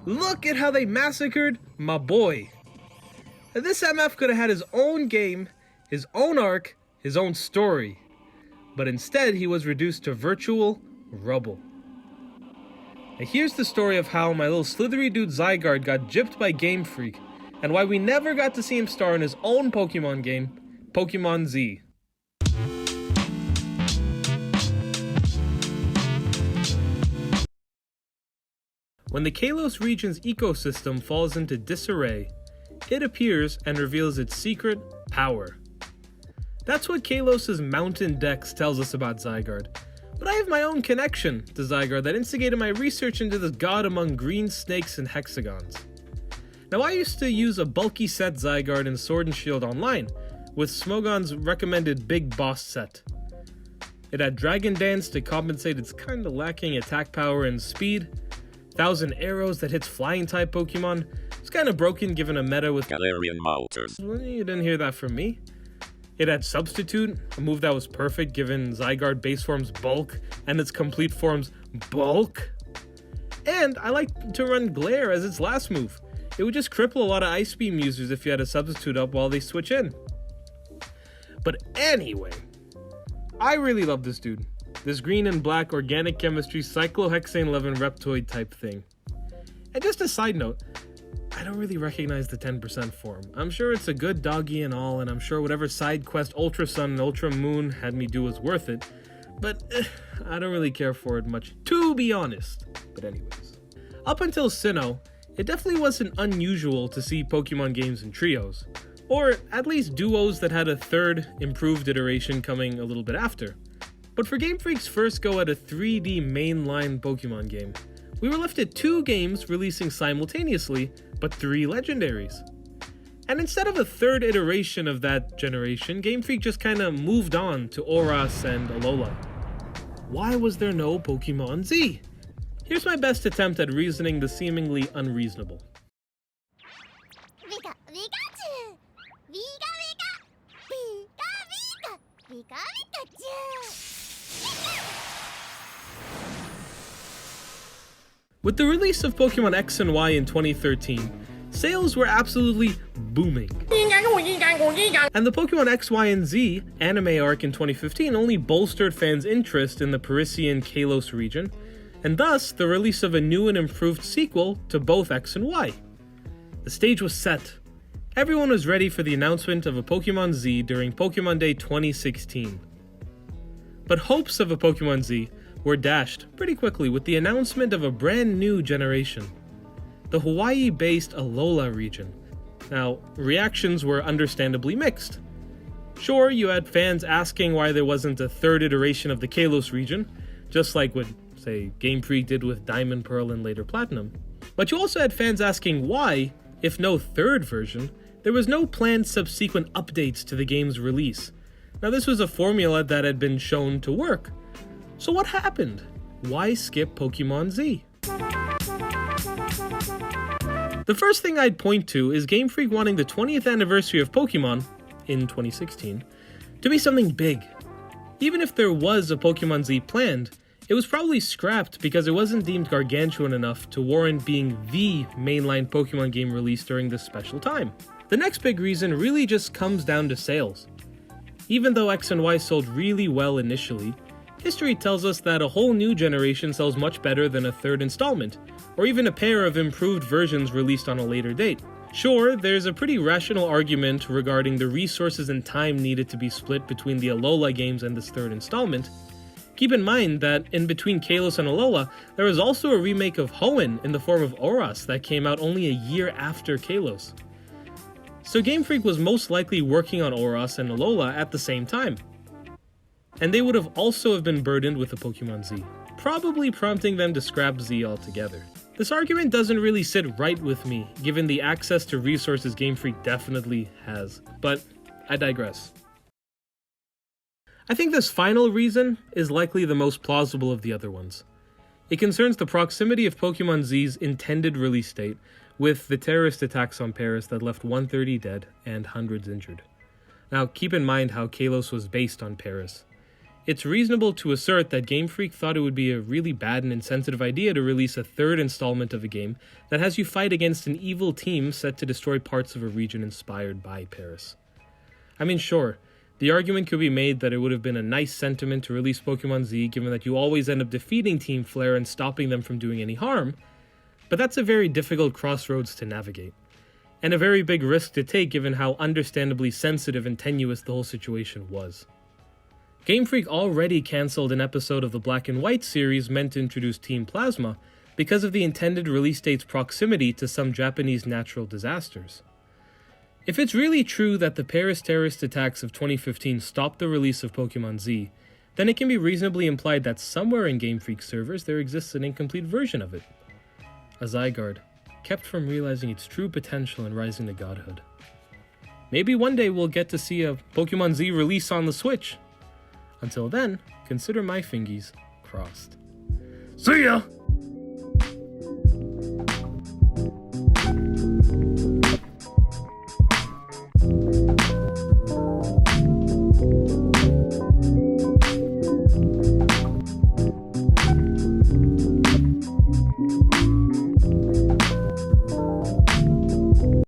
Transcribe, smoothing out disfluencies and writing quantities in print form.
Look at how they massacred my boy. Now, this MF could have had his own game, his own arc, his own story. But instead, he was reduced to virtual rubble. Now, here's the story of how my little slithery dude Zygarde got gypped by Game Freak, and why we never got to see him star in his own Pokemon game, Pokémon Z. When the Kalos region's ecosystem falls into disarray, it appears and reveals its secret power. That's what Kalos' Mountain Dex tells us about Zygarde, but I have my own connection to Zygarde that instigated my research into this god among green snakes and hexagons. Now, I used to use a bulky set Zygarde in Sword and Shield Online, with Smogon's recommended Big Boss set. It had Dragon Dance to compensate its kinda lacking attack power and speed, 1,000 arrows that hits flying type Pokemon. It's kinda broken given a meta with Galarian Moltres. Well, you didn't hear that from me. It had Substitute, a move that was perfect given Zygarde base form's bulk and its complete form's bulk. And I like to run Glare as its last move. It would just cripple a lot of Ice Beam users if you had a Substitute up while they switch in. But anyway, I really love this dude. This green and black organic chemistry cyclohexane 11 Reptoid type thing. And just a side note, I don't really recognize the 10% form. I'm sure it's a good doggy and all, and I'm sure whatever side quest Ultra Sun and Ultra Moon had me do was worth it, but I don't really care for it much, to be honest. But anyways, up until Sinnoh, it definitely wasn't unusual to see Pokemon games in trios, or at least duos that had a third, improved iteration coming a little bit after. But for Game Freak's first go at a 3D mainline Pokemon game, we were left at 2 games releasing simultaneously, but 3 legendaries. And instead of a third iteration of that generation, Game Freak just kinda moved on to Oras and Alola. Why was there no Pokemon Z? Here's my best attempt at reasoning the seemingly unreasonable. With the release of Pokemon X and Y in 2013, sales were absolutely booming. And the Pokemon X, Y, and Z anime arc in 2015 only bolstered fans' interest in the Parisian Kalos region, and thus the release of a new and improved sequel to both X and Y. The stage was set. Everyone was ready for the announcement of a Pokemon Z during Pokemon Day 2016. But hopes of a Pokemon Z were dashed pretty quickly with the announcement of a brand new generation, the Hawaii-based Alola region. Now, reactions were understandably mixed. Sure, you had fans asking why there wasn't a third iteration of the Kalos region, just like what, say, Game Freak did with Diamond, Pearl, and later Platinum. But you also had fans asking why, if no third version, there was no planned subsequent updates to the game's release. Now, this was a formula that had been shown to work. So what happened? Why skip Pokemon Z? The first thing I'd point to is Game Freak wanting the 20th anniversary of Pokemon, in 2016, to be something big. Even if there was a Pokemon Z planned, it was probably scrapped because it wasn't deemed gargantuan enough to warrant being the mainline Pokemon game released during this special time. The next big reason really just comes down to sales. Even though X and Y sold really well initially, history tells us that a whole new generation sells much better than a third installment, or even a pair of improved versions released on a later date. Sure, there's a pretty rational argument regarding the resources and time needed to be split between the Alola games and this third installment. Keep in mind that in between Kalos and Alola, there was also a remake of Hoenn in the form of Oras that came out only a year after Kalos. So Game Freak was most likely working on Oras and Alola at the same time. And they would have also been burdened with a Pokemon Z, probably prompting them to scrap Z altogether. This argument doesn't really sit right with me, given the access to resources Game Freak definitely has, but I digress. I think this final reason is likely the most plausible of the other ones. It concerns the proximity of Pokemon Z's intended release date with the terrorist attacks on Paris that left 130 dead and hundreds injured. Now, keep in mind how Kalos was based on Paris. it's reasonable to assert that Game Freak thought it would be a really bad and insensitive idea to release a third installment of a game that has you fight against an evil team set to destroy parts of a region inspired by Paris. I mean, sure, the argument could be made that it would have been a nice sentiment to release Pokémon Z given that you always end up defeating Team Flare and stopping them from doing any harm, but that's a very difficult crossroads to navigate, and a very big risk to take given how understandably sensitive and tenuous the whole situation was. Game Freak already cancelled an episode of the Black and White series meant to introduce Team Plasma because of the intended release date's proximity to some Japanese natural disasters. If it's really true that the Paris terrorist attacks of 2015 stopped the release of Pokémon Z, then it can be reasonably implied that somewhere in Game Freak servers there exists an incomplete version of it. A Zygarde, kept from realizing its true potential and rising to godhood. Maybe one day we'll get to see a Pokémon Z release on the Switch. Until then, consider my fingies crossed. See ya!